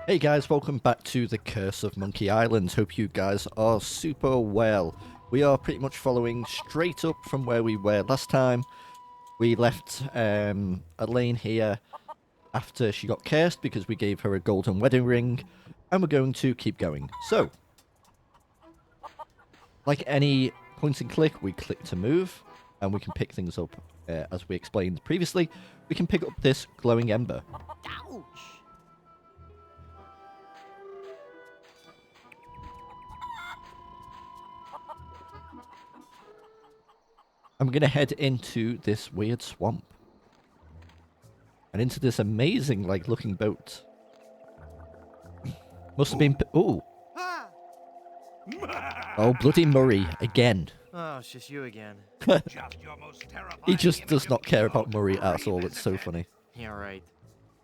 Hey guys, welcome back to the Curse of Monkey Island. Hope you guys are super well. We are pretty much following straight up from where we were last time. We left Elaine here after she got cursed because we gave her a golden wedding ring, and we're going to keep going. So, like any point and click, we click to move, and we can pick things up. As we explained previously, we can pick up this glowing ember. Ouch! I'm going to head into this weird swamp. And into this amazing, looking boat. Must have been... Ooh. Ah! Oh, bloody Murray, again. Oh, it's just you again. He just does not care about Murray at all. It's so funny. Yeah, right.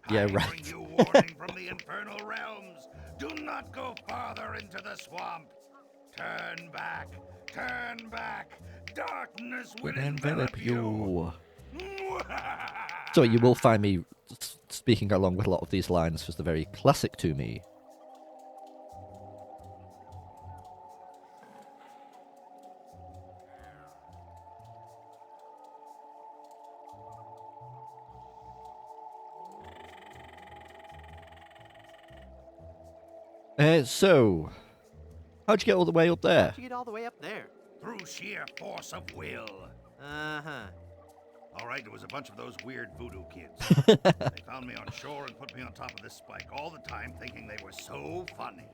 Yeah, I right. bring you warning from the infernal realms. Do not go farther into the swamp. Turn back. Turn back. Darkness will envelop you. So you will find me speaking along with a lot of these lines because they're very classic to me. So, how'd you get all the way up there? How'd you get all the way up there? Through sheer force of will. Uh-huh. All right, it was a bunch of those weird voodoo kids. They found me on shore and put me on top of this spike all the time, thinking they were so funny.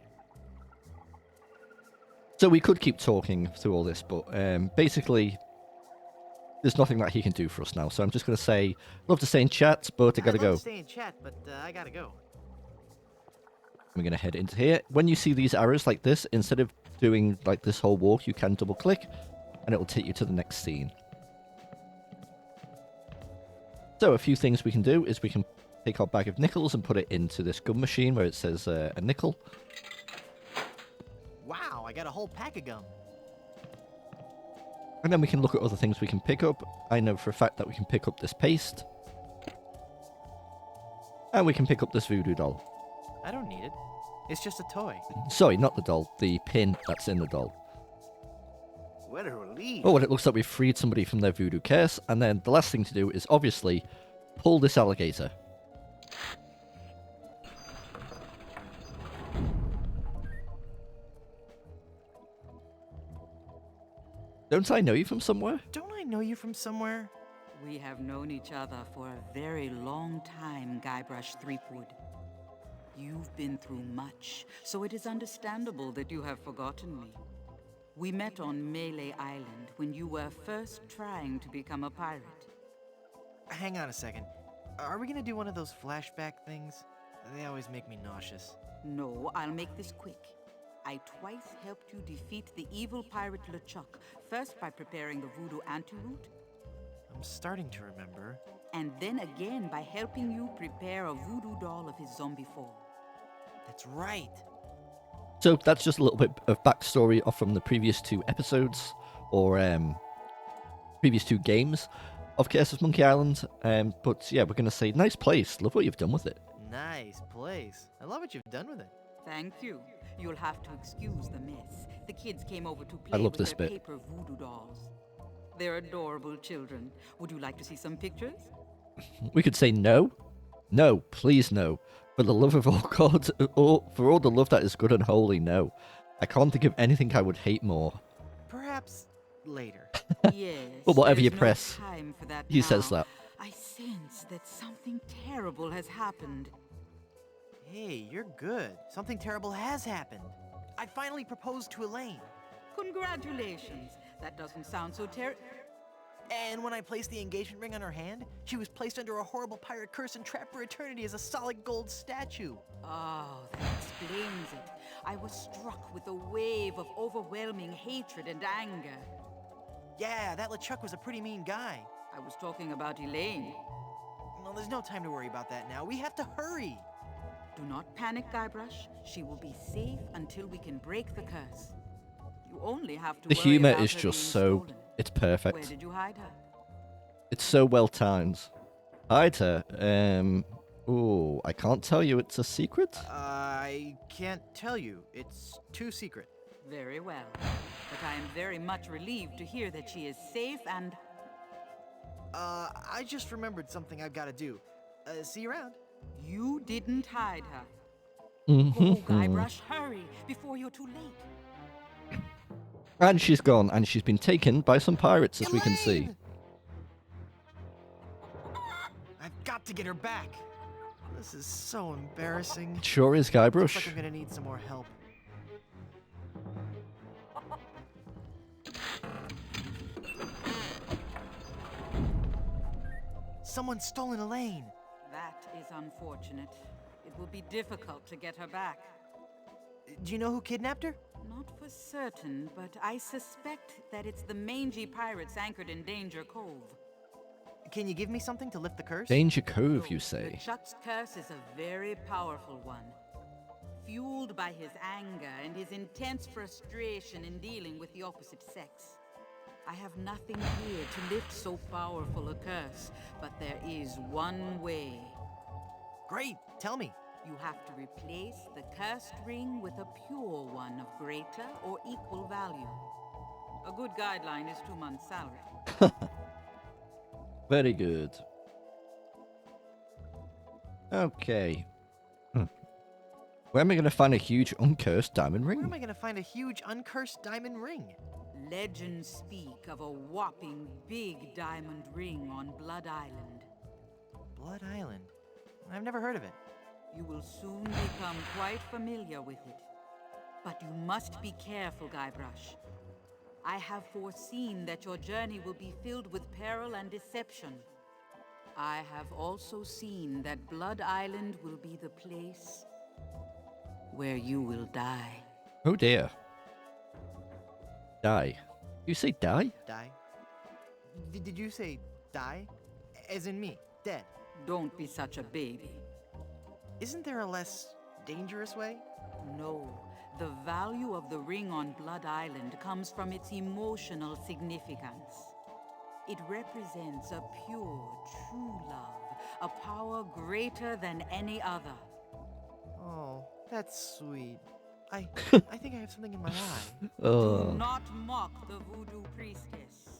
So we could keep talking through all this, but basically, there's nothing that he can do for us now. So I'm just going to say, love to stay in chat, but I gotta I'd go. love to stay in chat, but I gotta go. We're going to head into here. When you see these arrows like this, instead of doing like this whole walk, you can double click and it will take you to the next scene. So a few things we can do is we can take our bag of nickels and put it into this gum machine where it says a nickel. Wow, I got a whole pack of gum. And then we can look at other things we can pick up. I know for a fact that we can pick up this paste. And we can pick up this voodoo doll. I don't need it. It's just a toy. Sorry, not the doll. The pin that's in the doll. What a relief. Oh, and it looks like we've freed somebody from their voodoo curse. And then the last thing to do is obviously pull this alligator. Don't I know you from somewhere? Don't I know you from somewhere? We have known each other for a very long time, Guybrush Threepwood. You've been through much, so it is understandable that you have forgotten me. We met on Melee Island when you were first trying to become a pirate. Hang on a second. Are we gonna do one of those flashback things? They always make me nauseous. No, I'll make this quick. I twice helped you defeat the evil pirate LeChuck, first by preparing the voodoo antidote, I'm starting to remember. and then again by helping you prepare a voodoo doll of his zombie form. That's right. So that's just a little bit of backstory off from the previous two episodes, or previous two games of Curse of Monkey Island. But yeah, we're going to say, nice place. Love what you've done with it. Nice place. I love what you've done with it. Thank you. You'll have to excuse the mess. The kids came over to I play love with this their bit. paper voodoo dolls. They're adorable children. Would you like to see some pictures? We could say no. No, please no. For the love of all God, for all the love that is good and holy, no. I can't think of anything I would hate more. Perhaps later. Yes. Well, whatever there's you no press, time for that he says now. that. I sense that something terrible has happened. Hey, you're good. Something terrible has happened. I finally proposed to Elaine. Congratulations. That doesn't sound so terrible. And when I placed the engagement ring on her hand, she was placed under a horrible pirate curse and trapped for eternity as a solid gold statue. Oh, that explains it. I was struck with a wave of overwhelming hatred and anger. Yeah, that LeChuck was a pretty mean guy. I was talking about Elaine. Well, there's no time to worry about that now. We have to hurry. Do not panic, Guybrush. She will be safe until we can break the curse. You only have to The worry humor about is her just being so... stolen. It's Where perfect. did you hide her? It's so well timed. Hide her. Oh, I can't tell you. It's a secret. I I can't tell you. It's too secret. Very well. But I am very much relieved to hear that she is safe and... I just remembered something I've got to do. See you around. You didn't hide her. Mm-hmm. Oh, Guybrush, hurry, before you're too late. And she's gone, and she's been taken by some pirates, as we can see. Elaine! I've got to get her back. This is so embarrassing. It sure is, Looks like Guybrush. I'm gonna need some more help. Someone's stolen Elaine. That is unfortunate. It will be difficult to get her back. Do you know who kidnapped her? Not for certain, but I suspect that it's the mangy pirates anchored in Danger Cove. Can you give me something to lift the curse? Danger Cove, you The say? Chuck's curse is a very powerful one. Fueled by his anger and his intense frustration in dealing with the opposite sex. I have nothing here to lift so powerful a curse, but there is one way. Great, tell me. You have to replace the cursed ring with a pure one of greater or equal value. A good guideline is 2 months' salary. Very good. Okay. Where am I going to find a huge uncursed diamond Where am ring? I gonna find a huge uncursed diamond ring? Legends speak of a whopping big diamond ring on Blood Island. Blood Island. I've never heard of it. You will soon become quite familiar with it. But you must be careful, Guybrush. I have foreseen that your journey will be filled with peril and deception. I have also seen that Blood Island will be the place where you will die. Oh dear. Die. You say die? Die? Did you say die? As in me, dead. Don't be such a baby. Isn't there a less dangerous way? No, the value of the ring on Blood Island comes from its emotional significance. It represents a pure, true love, a power greater than any other. Oh, that's sweet. I think I have something in my eye. Do not mock the voodoo priestess.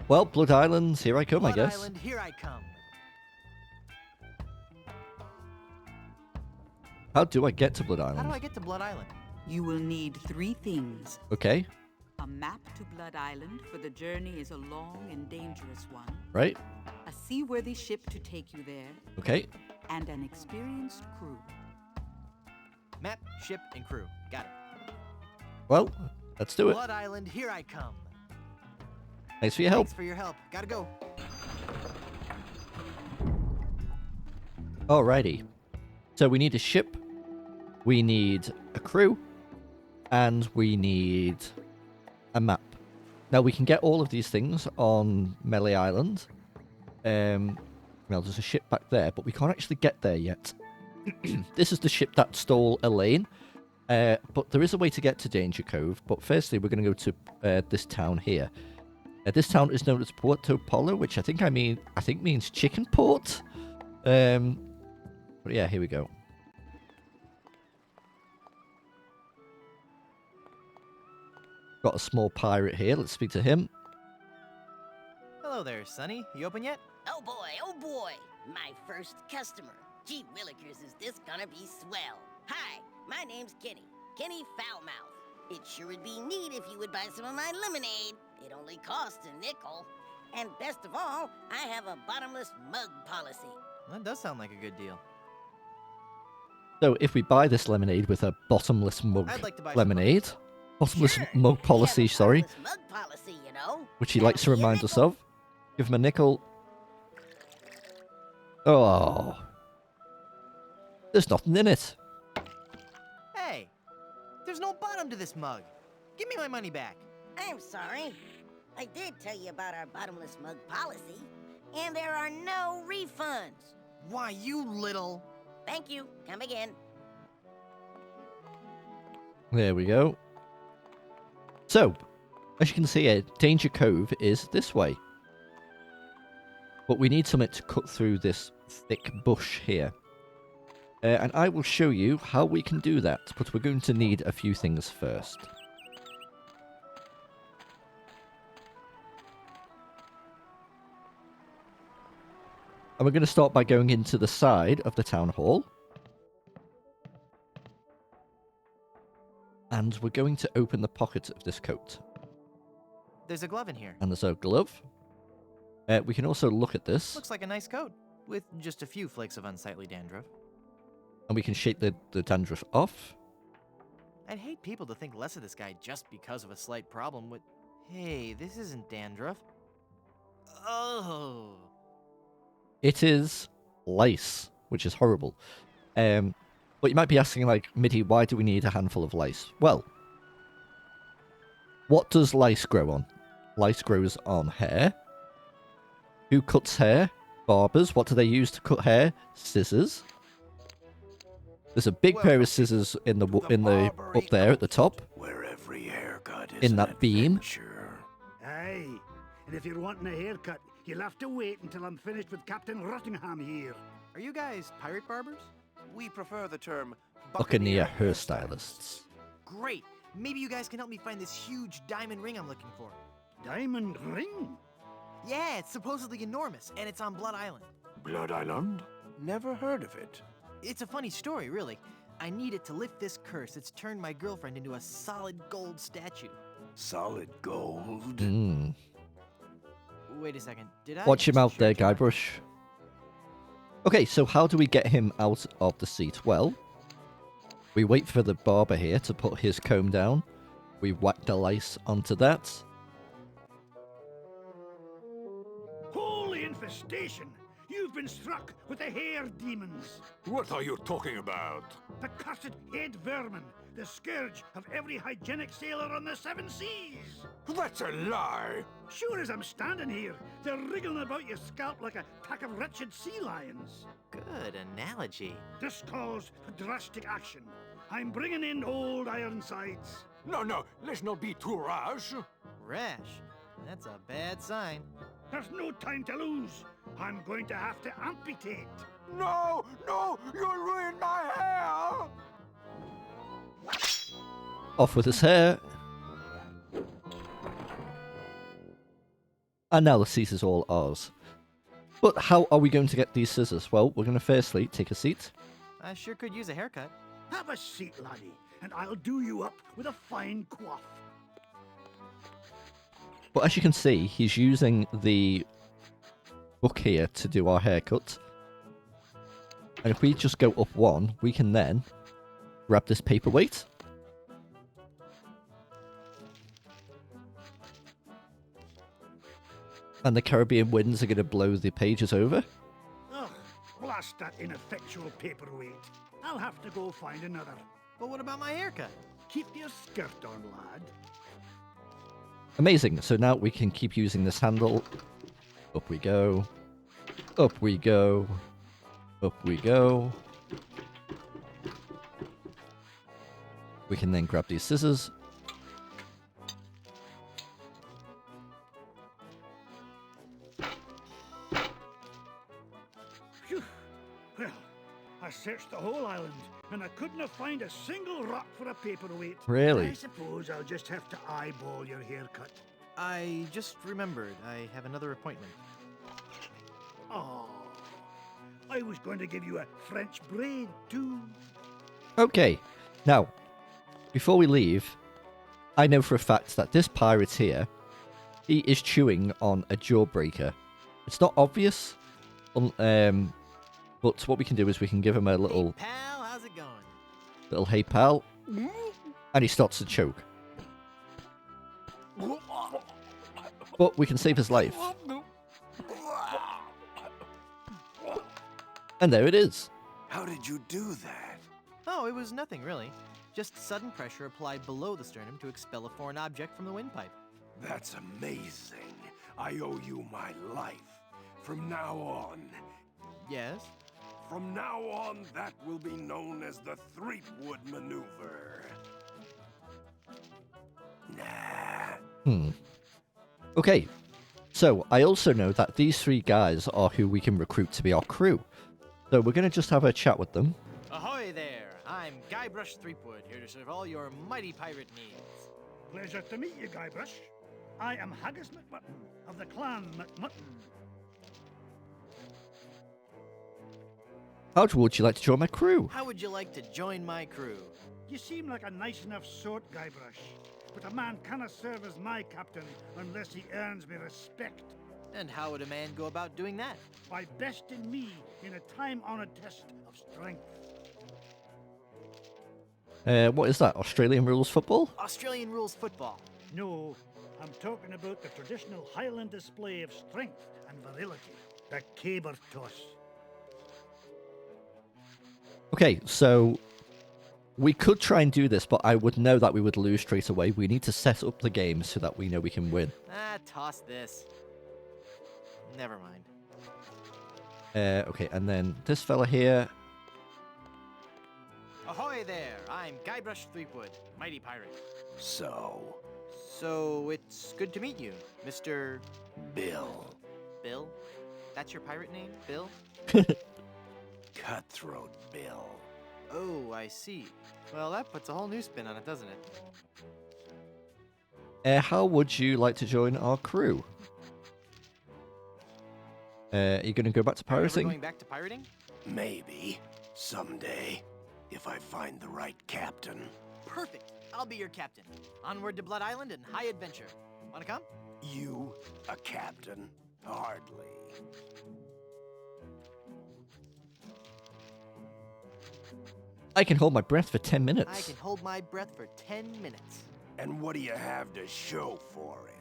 Well, Blood Island, here I come, Blood I guess. Island, here I come. How do I get to Blood How do I Island? get to Blood Island? You will need 3 things. Okay, A map to Blood Island, for the journey is a long and dangerous one. right. A seaworthy ship to take you there. Okay. And an experienced crew. Map, ship, and crew. Got it. Well, let's do it. Blood Island, here I come. Thanks for your help. Thanks for your help. Gotta go. Alrighty. So we need a ship, we need a crew, and we need a map. Now we can get all of these things on Melee Island. Well, there's a ship back there, but we can't actually get there yet. This is the ship that stole Elaine. But there is a way to get to Danger Cove. But firstly, we're going to go to this town here. This town is known as Puerto Polo, which I think means chicken port. But yeah, here we go. Got a small pirate here. Let's speak to him. Hello there, Sonny. You open yet? Oh boy, my first customer. Gee willikers, is this gonna be swell. Hi, my name's Kenny Foulmouth. It sure would be neat if you would buy some of my lemonade. It only costs a nickel. And best of all, I have a bottomless mug policy. That does sound like a good deal. So if we buy this lemonade with a bottomless mug I'd like to buy some lemonade, bottomless Sure, mug we policy, have a sorry, bottomless mug policy, you know. which he That'll likes to be a remind us nickel. of. Give him a nickel. Oh. There's nothing in it. Hey, there's no bottom to this mug. Give me my money back. I'm sorry. I did tell you about our bottomless mug policy, and there are no refunds. Why, you little... Thank you. Come again. There we go. So, as you can see here, Danger Cove is this way. But we need something to cut through this thick bush here. And I will show you how we can do that, but we're going to need a few things first. And we're going to start by going into the side of the town hall. And we're going to open the pocket of this coat. There's a glove in here. And there's a glove. We can also look at this. Looks like a nice coat, with just a few flakes of unsightly dandruff. And we can shake the dandruff off. I'd hate people to think less of this guy just because of a slight problem with... Hey, this isn't dandruff. Oh. It is lice, which is horrible. But you might be asking, like, Middy, why do we need a handful of lice? Well, what does lice grow on? Lice grows on hair. Who cuts hair? Barbers. What do they use to cut hair? Scissors. There's a big pair of scissors in the up there at the top. Where every haircut is In that beam. Aye, and if you're wanting a haircut, you'll have to wait until I'm finished with Captain Rottingham here. Are you guys pirate barbers? We prefer the term Buccaneer hairstylists. Great. Maybe you guys can help me find this huge diamond ring I'm looking for. Diamond ring? Yeah, it's supposedly enormous, and it's on Blood Island. Blood Island? Never heard of it. It's a funny story, really. I need it to lift this curse that's turned my girlfriend into a solid gold statue. Solid gold? Mm. Wait a second, did I... Watch him out there, Sure, Guybrush. Okay, so how do we get him out of the seat? Well, we wait for the barber here to put his comb down. We whack the lice onto that. Holy infestation! You've been struck with the hair demons. What are you talking about? The cursed head vermin, the scourge of every hygienic sailor on the seven seas. That's a lie! Sure as I'm standing here, they're wriggling about your scalp like a pack of wretched sea lions. Good analogy. This calls for drastic action. I'm bringing in old Ironsides. No, let's not be too rash. Rash. That's a bad sign. There's no time to lose. I'm going to have to amputate. No, you'll ruin my hair! Off with his hair. And now the seat is all ours. But how are we going to get these scissors? Well, we're going to firstly take a seat. I sure could use a haircut. Have a seat, laddie, and I'll do you up with a fine coif. But as you can see, he's using the book here to do our haircut. And if we just go up one, we can then grab this paperweight. And the Caribbean winds are going to blow the pages over. Ugh, blast that ineffectual paperweight. I'll have to go find another. But what about my haircut? Keep your skirt on, lad. Amazing. So now we can keep using this handle. Up we go. Up we go. Up we go. We can then grab these scissors. Phew. Well, I searched the whole island, and I couldn't find a single rock for a paperweight. Really? I suppose I'll just have to eyeball your haircut. I just remembered I have another appointment. Oh, I was going to give you a French braid, too. Okay. Now, before we leave, I know for a fact that this pirate here, he is chewing on a jawbreaker. It's not obvious, but what we can do is we can give him a little, Hey, pal, how's it going? little hey pal, and he starts to choke. But we can save his life. And there it is. How did you do that? Oh, it was nothing, really. Just sudden pressure applied below the sternum to expel a foreign object from the windpipe. That's amazing. I owe you my life. From now on. Yes? From now on, that will be known as the Threepwood maneuver. Nah. Okay. So, I also know that these three guys are who we can recruit to be our crew. So we're going to just have a chat with them. Guybrush Threepwood, here to serve all your mighty pirate needs. Pleasure to meet you, Guybrush. I am Haggis McMutton of the clan McMutton. How would you like to join my crew? How would you like to join my crew? You seem like a nice enough sort, Guybrush, but a man cannot serve as my captain unless he earns me respect. And how would a man go about doing that? By besting me in a time-honored test of strength. What is that? Australian rules football? Australian rules football. No, I'm talking about the traditional Highland display of strength and virility, the caber toss. Okay, so we could try and do this, but I would know that we would lose straight away. We need to set up the game so that we know we can win. Toss this. Never mind. Okay, and then this fella here. Ahoy there! I'm Guybrush Threepwood, mighty pirate. So, So it's good to meet you, Mr. Bill. Bill? That's your pirate name, Bill? Cutthroat Bill. Oh, I see. Well, that puts a whole new spin on it, doesn't it? How would you like to join our crew? Are you going to go back to Are you ever pirating? going back to pirating? Maybe. Someday. If I find the right captain. Perfect. I'll be your captain. Onward to Blood Island and high adventure. Wanna come? You, a captain? Hardly. I can hold my breath for 10 minutes. I can hold my breath for 10 minutes. And what do you have to show for it?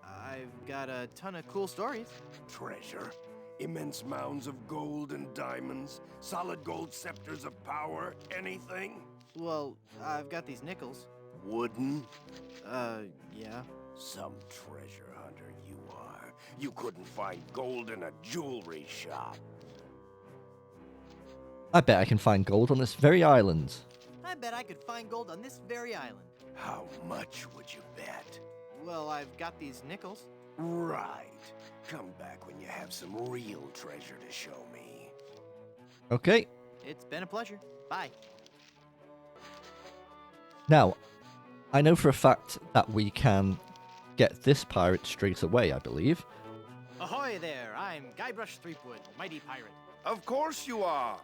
I've got a ton of cool stories. Treasure? Immense mounds of gold and diamonds? Solid gold scepters of power? Anything? Well, I've got these nickels. Wooden? Yeah. Some treasure hunter you are. You couldn't find gold in a jewelry shop. I bet I can find gold on this very island. I bet I could find gold on this very island. How much would you bet? Well, I've got these nickels. Right. Come back when you have some real treasure to show me. Okay. It's been a pleasure. Bye. Now, I know for a fact that we can get this pirate straight away, I believe. Ahoy there! I'm Guybrush Threepwood, mighty pirate. Of course you are.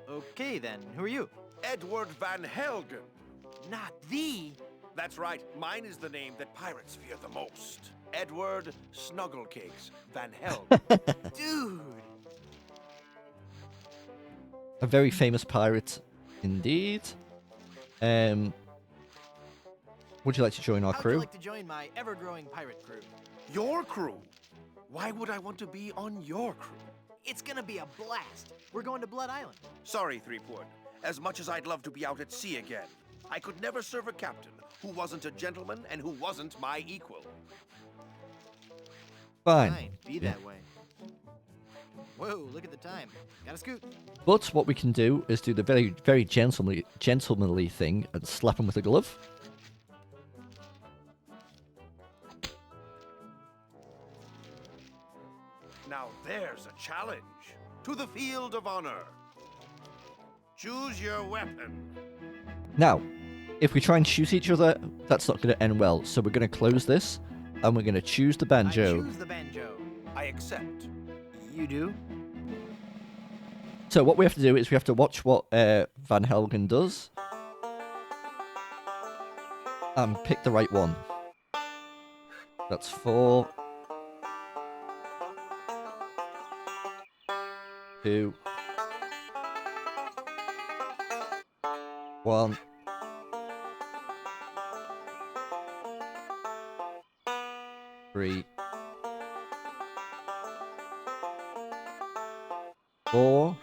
Okay then, who are you? Edward Van Helgen. Not the... That's right, mine is the name that pirates fear the most. Edward Snugglecakes Van Helgen. Dude! A very famous pirate indeed. Would you like to join our How'd crew? you like to join my ever-growing pirate crew? Your crew? Why would I want to be on your crew? It's gonna be a blast. We're going to Blood Island. Sorry, Threepwood. As much as I'd love to be out at sea again, I could never serve a captain who wasn't a gentleman and who wasn't my equal. Fine. Be that way. Whoa, look at the time. Gotta scoot. But what we can do is do the very, very gentlemanly thing and slap him with a glove. Now there's a challenge. To the field of honor. Choose your weapon. Now, if we try and shoot each other, that's not going to end well. So we're going to close this, and we're going to choose the banjo. I choose the banjo. I accept. You do? So what we have to do is we have to watch what Van Helgen does. And pick the right one. That's 4. 2. 1. 3. 4.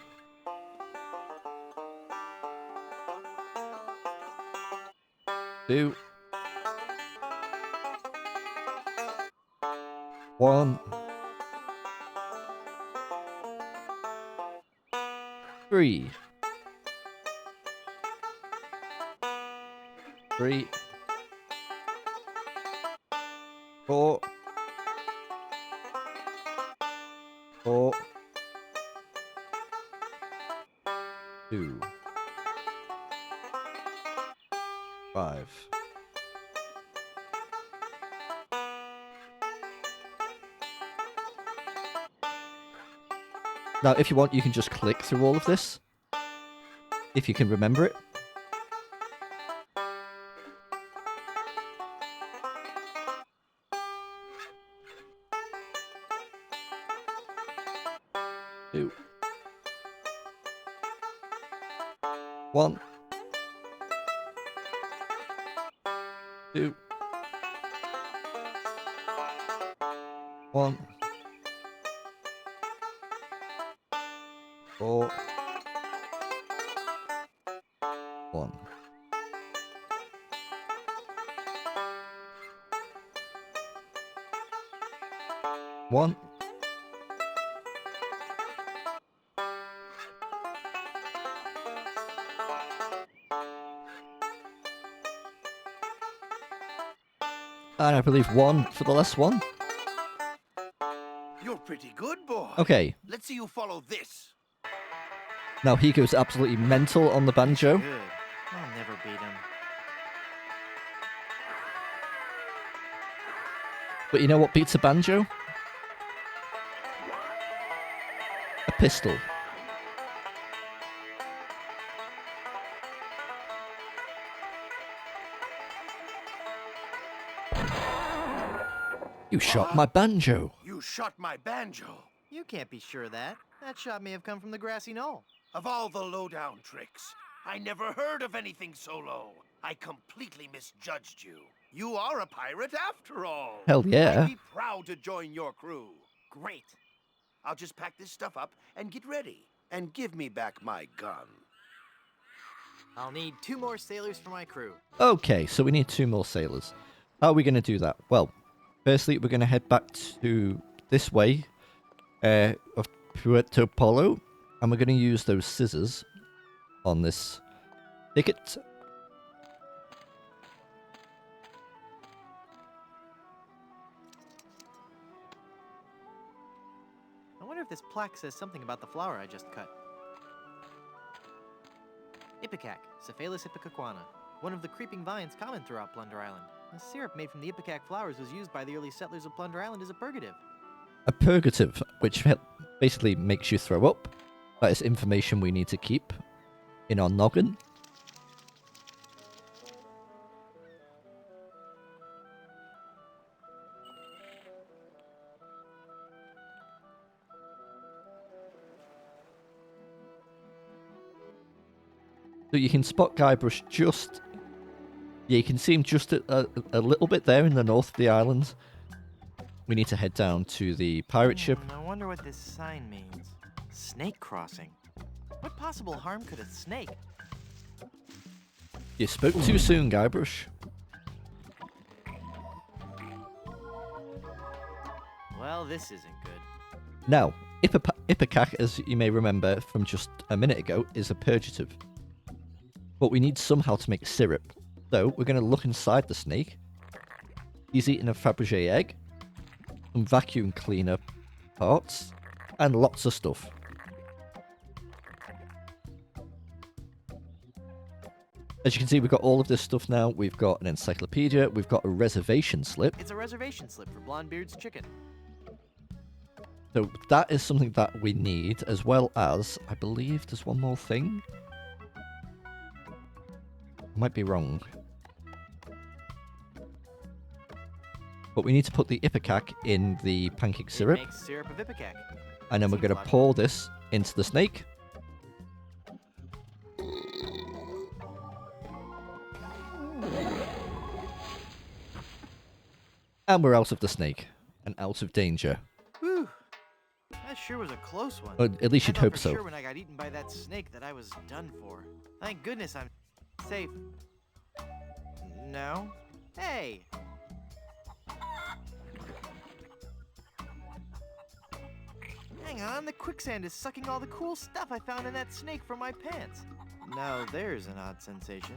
2. 1. 3. 3. 4. 4. 2. 5. Now, if you want, you can just click through all of this. If you can remember it. Two. 1. 2. 1. 4. 1. 1. And I believe 1 for the last one. You're pretty good, boy. Okay, Let's see you follow this. now he goes absolutely mental on the banjo. Good. I'll never beat him. But you know what beats a banjo? A pistol. You shot my banjo. You shot my banjo. You can't be sure of that. That shot may have come from the grassy knoll. Of all the lowdown tricks, I never heard of anything so low. I completely misjudged you. You are a pirate after all. Hell yeah. I'd be proud to join your crew. Great. I'll just pack this stuff up and get ready. And give me back my gun. I'll need 2 more sailors for my crew. Okay, so we need 2 more sailors. How are we going to do that? Well, firstly, we're going to head back to this way of Puerto Polo, and we're going to use those scissors on this ticket. I wonder if this plaque says something about the flower I just cut. Ipecac, Cephalus ipecacuana, one of the creeping vines common throughout Plunder Island. The syrup made from the ipecac flowers was used by the early settlers of Plunder Island as a purgative. A purgative, which basically makes you throw up. That is information we need to keep in our noggin. So you can spot Guybrush just... Yeah, you can see him just a little bit there in the north of the island. We need to head down to the pirate ship. I wonder what this sign means. Snake crossing. What possible harm could a snake? You spoke too soon, Guybrush. Well, this isn't good. Now, Ipecac, as you may remember from just a minute ago, is a purgative. But we need somehow to make syrup. So we're going to look inside the snake. He's eating a Fabergé egg, some vacuum cleaner parts, and lots of stuff. As you can see, we've got all of this stuff now. We've got an encyclopedia. We've got a reservation slip. It's a reservation slip for Blondebeard's chicken. So that is something that we need, as well as, I believe there's one more thing. I might be wrong. But we need to put the Ipecac in the pancake syrup. It makes syrup of Ipecac. And then we're going to Seems pour this into the snake. And we're out of the snake. And out of danger. Whew. That sure was a close one. Or at least you'd I thought hope for so. sure when I got eaten by that snake that I was done for. Thank goodness I'm safe. No? Hey! Hang on, the quicksand is sucking all the cool stuff I found in that snake from my pants. Now there's an odd sensation.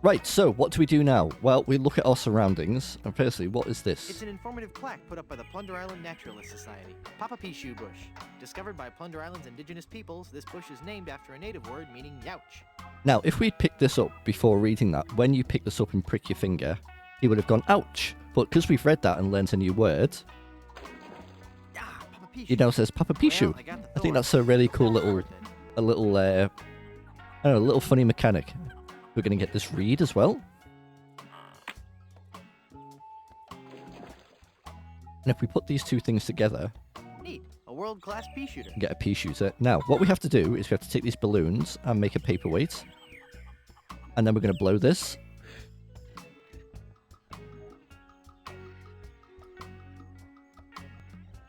Right, so what do we do now? Well, we look at our surroundings, and firstly, what is It's this? an informative plaque put up by the Plunder Island Naturalist Society. Papa Pichu bush. Discovered by Plunder Island's indigenous peoples, this bush is named after a native word meaning youch. Now, if we'd picked this up before reading that, when you pick this up and prick your finger, he would have gone, ouch. But because we've read that and learnt a new word, Ah, Papa Pichu. he now says Papa Pichu. Well, I got the I think Thor. that's a really cool Well little, worth it. I don't know, a little funny mechanic. We're going to get this read as well. And if we put these two things together, Neat. A world-class pea shooter. we get a pea shooter. Now, what we have to do is we have to take these balloons and make a paperweight. And then we're going to blow this.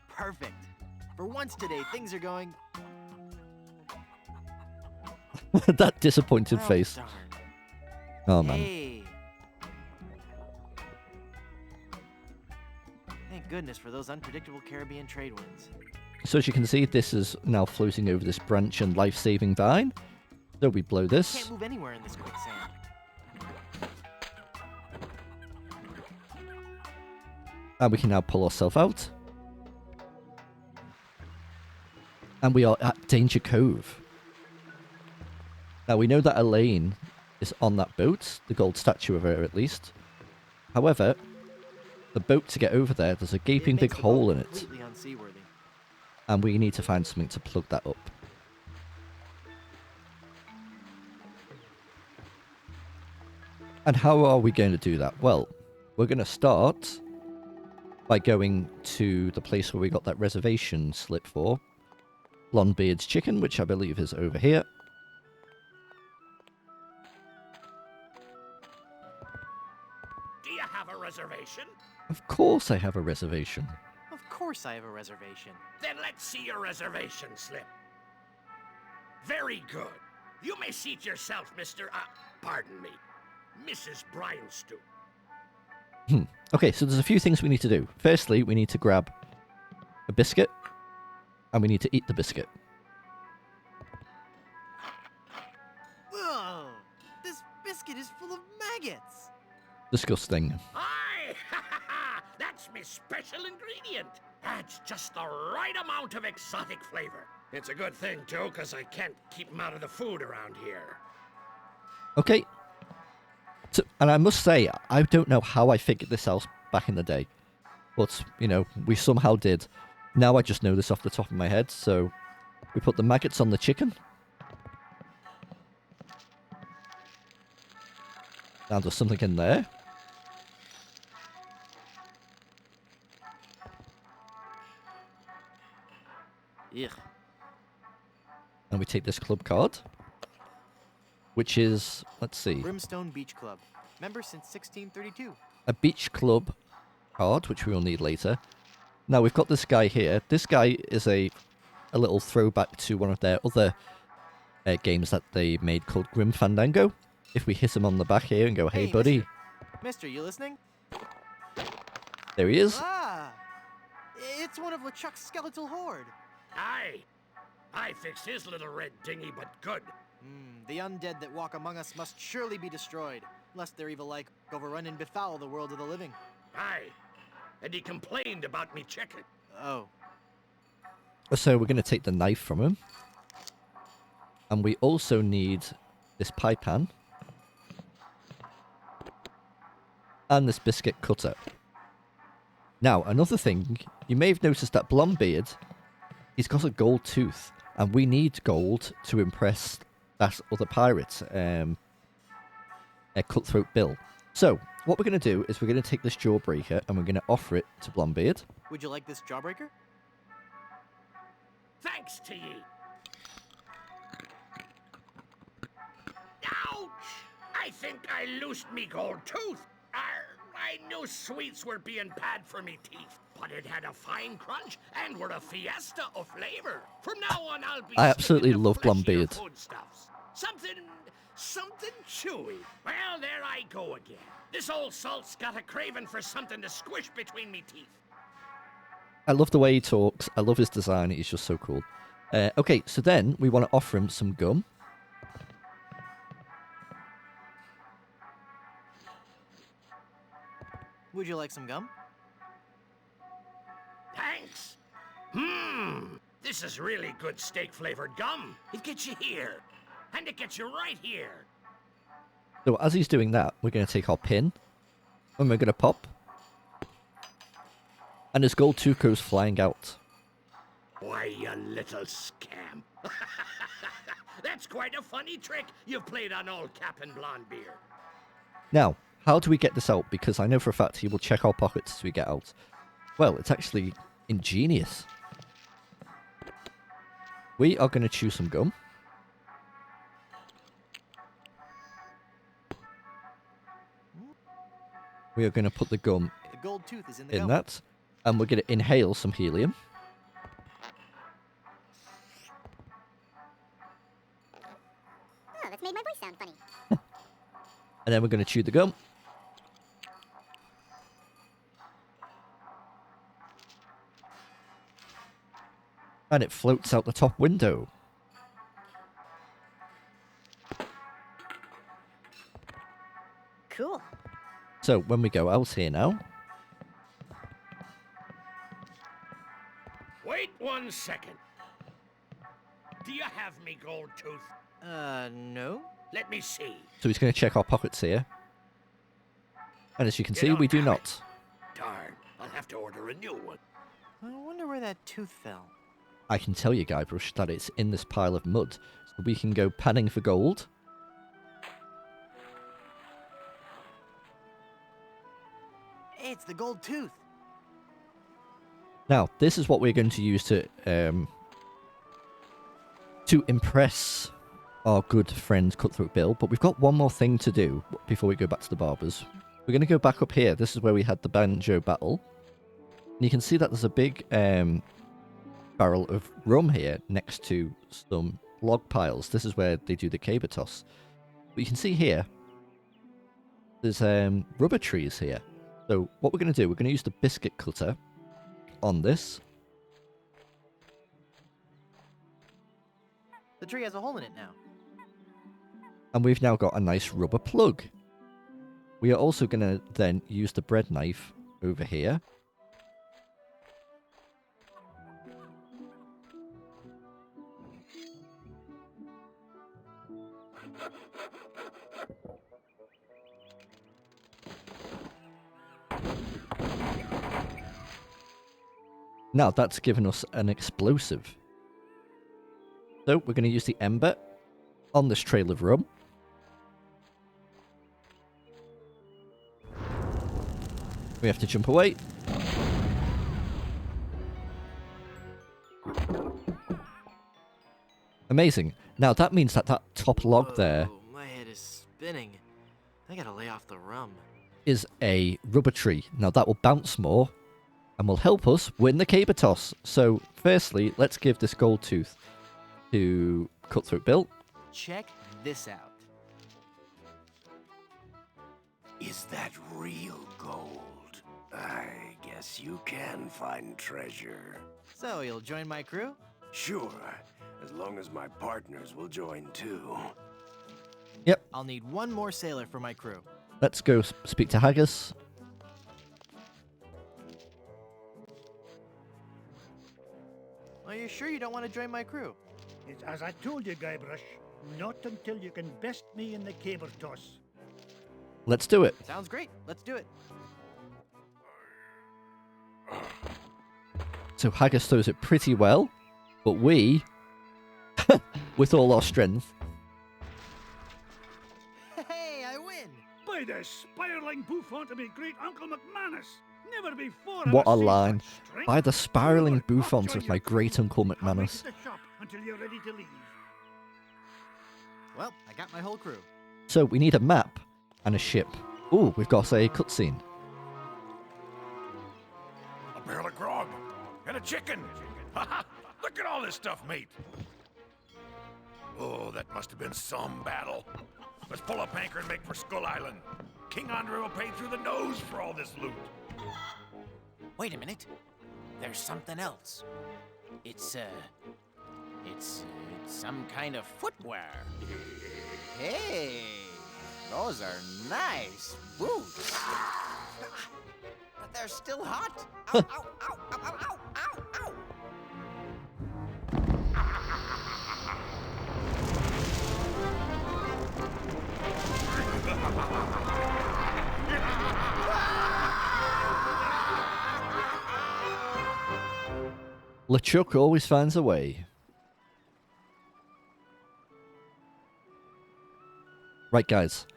Perfect. For once today, things are going... That disappointed well, face. darn. Oh, man. Hey. Thank goodness for those unpredictable Caribbean trade winds. So as you can see, this is now floating over this branch and life-saving vine. So we blow this. Can't move anywhere in this quicksand. And we can now pull ourselves out. And we are at Danger Cove. Now we know that Elaine is on that boat, the gold statue of her at least. However, the boat to get over there, there's a gaping It big makes the hole boat in it. completely unseaworthy. And we need to find something to plug that up. And how are we going to do that? Well, we're going to start by going to the place where we got that reservation slip for. Blondebeard's Chicken, which I believe is over here. Do you have a reservation? Of course I have a reservation. Of course I have a reservation. Then let's see your reservation slip. Very good. You may seat yourself, Mr. Pardon me, Mrs. Bryanstew. Okay, so there's a few things we need to do. Firstly, we need to grab a biscuit, and we need to eat the biscuit. Whoa! This biscuit is full of maggots! Disgusting. Aye! That's my special ingredient. Adds just the right amount of exotic flavor. It's a good thing, too, because I can't keep 'em out of the food around here. Okay. So, and I must say, I don't know how I figured this out back in the day. But, you know, we somehow did. Now I just know this off the top of my head, so we put the maggots on the chicken. Now there's something in there. Ugh. And we take this club card. Which is, let's see, Brimstone Beach Club. Member since 1632. a beach club card, which we will need later. Now we've got this guy here. This guy is a little throwback to one of their other games that they made called Grim Fandango. If we hit him on the back here and go, hey buddy, Mister, you listening? there he is. Ah! It's one of LeChuck's skeletal horde. Aye. I fixed his little red dinghy, but good. The undead that walk among us must surely be destroyed, lest their evil like overrun and befoul the world of the living. Aye. And he complained about me chicken. Oh. So we're going to take the knife from him. And we also need this pie pan. And this biscuit cutter. Now, another thing, you may have noticed that Blondebeard, he's got a gold tooth. And we need gold to impress that other pirate, Cutthroat Bill. So, what we're going to do is we're going to take this Jawbreaker and we're going to offer it to Blondebeard. Would you like this jawbreaker? Thanks to ye. Ouch! I think I loosed me gold tooth. I knew sweets were being bad for me teeth, but it had a fine crunch and were a fiesta of flavor. From now on, I'll be I absolutely sticking to love fleshier Blondebeard. foodstuffs. Something chewy. Well, there I go again. This old salt's got a craving for something to squish between me teeth. I love the way he talks. I love his design. He's just so cool. Okay, so then we want to offer him some gum. Would you like some gum? Thanks. This is really good steak-flavored gum. It gets you here. And it gets you right here. So as he's doing that, we're going to take our pin, and we're going to pop. And his gold tooth goes flying out. Why, you little scamp. That's quite a funny trick you've played on old Captain Blondebeard. Now, how do we get this out? Because I know for a fact he will check our pockets as we get out. Well, it's actually ingenious. We are going to chew some gum. We are going to put the gum The gold tooth is in the in gum. that. And we're going to inhale some helium. Oh, that's made my voice sound funny. And then we're going to chew the gum. And it floats out the top window. Cool. So when we go out here now, Wait 1 second. Do you have me gold tooth? No. Let me see. so he's going to check our pockets here. And as you can You see, don't we do have not. Darn, I'll have to order a new one. I wonder where that tooth fell. I can tell you, Guybrush, that it's in this pile of mud. So we can go panning for gold. Hey, it's the gold tooth. Now, this is what we're going to use to impress our good friend Cutthroat Bill. But we've got one more thing to do before we go back to the barbers. We're going to go back up here. This is where we had the Banjo battle. And you can see that there's a big barrel of rum here next to some log piles. This is where they do the caber toss. But you can see here, there's rubber trees here. So what we're going to do, we're going to use the biscuit cutter on this. The tree has a hole in it now. And we've now got a nice rubber plug. We are also going to then use the bread knife over here. Now that's given us an explosive. So we're going to use the ember on this trail of rum. We have to jump away. Amazing. Now that means that that top log there Whoa, my head is spinning. I gotta lay off the rum. is a rubber tree. Now that will bounce more and will help us win the caber toss. So firstly, let's give this gold tooth to Cutthroat Bill. Check this out. Is that real gold? I guess you can find treasure. So, you'll join my crew? Sure, as long as my partners will join too. Yep, I'll need one more sailor for my crew. let's go speak to Haggis. Are you sure you don't want to join my crew? It's as I told you, Guybrush. Not until you can best me in the caber toss. Let's do it. Sounds great. Let's do it. So Haggis throws it pretty well, but we, with all our strength, Hey, I win! By the spiraling bouffant of me great Uncle McManus! Never before have what I a seen line. such strength. By the spiraling Over, I'll bouffant join of my you. great uncle I'll wait McManus. at the shop until you're ready to leave. Well, I got my whole crew. So we need a map and a ship. Ooh, we've got a cutscene. A barrel of grog and a chicken. Look at all this stuff, mate. Oh, that must have been some battle. Let's pull up anchor and make for Skull Island. King Andre will pay through the nose for all this loot. Wait a minute. There's something else. It's some kind of footwear. Hey, those are nice boots. they're still hot. Ow, ow, ow, ow, ow, ow, ow, ow. LeChuck always finds a way. Right, guys.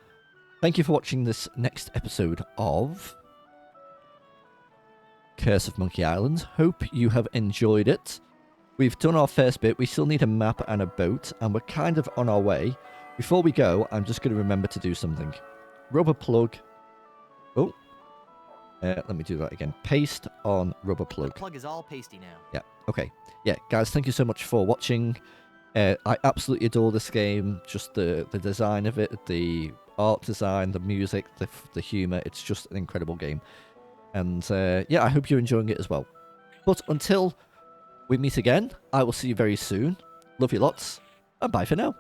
Thank you for watching this next episode of Curse of Monkey Island. Hope you have enjoyed it. We've done our first bit. We still need a map and a boat, and we're kind of on our way. Before we go, I'm just going to remember to do something. Rubber plug. Oh. Let me do that again. Paste on rubber plug. The plug is all pasty now. Yeah, okay. Yeah, guys, thank you so much for watching. I absolutely adore this game. Just the design of it, the art design, the music, the humour. It's just an incredible game. And yeah, I hope you're enjoying it as well. But until we meet again, I will see you very soon. Love you lots, and bye for now.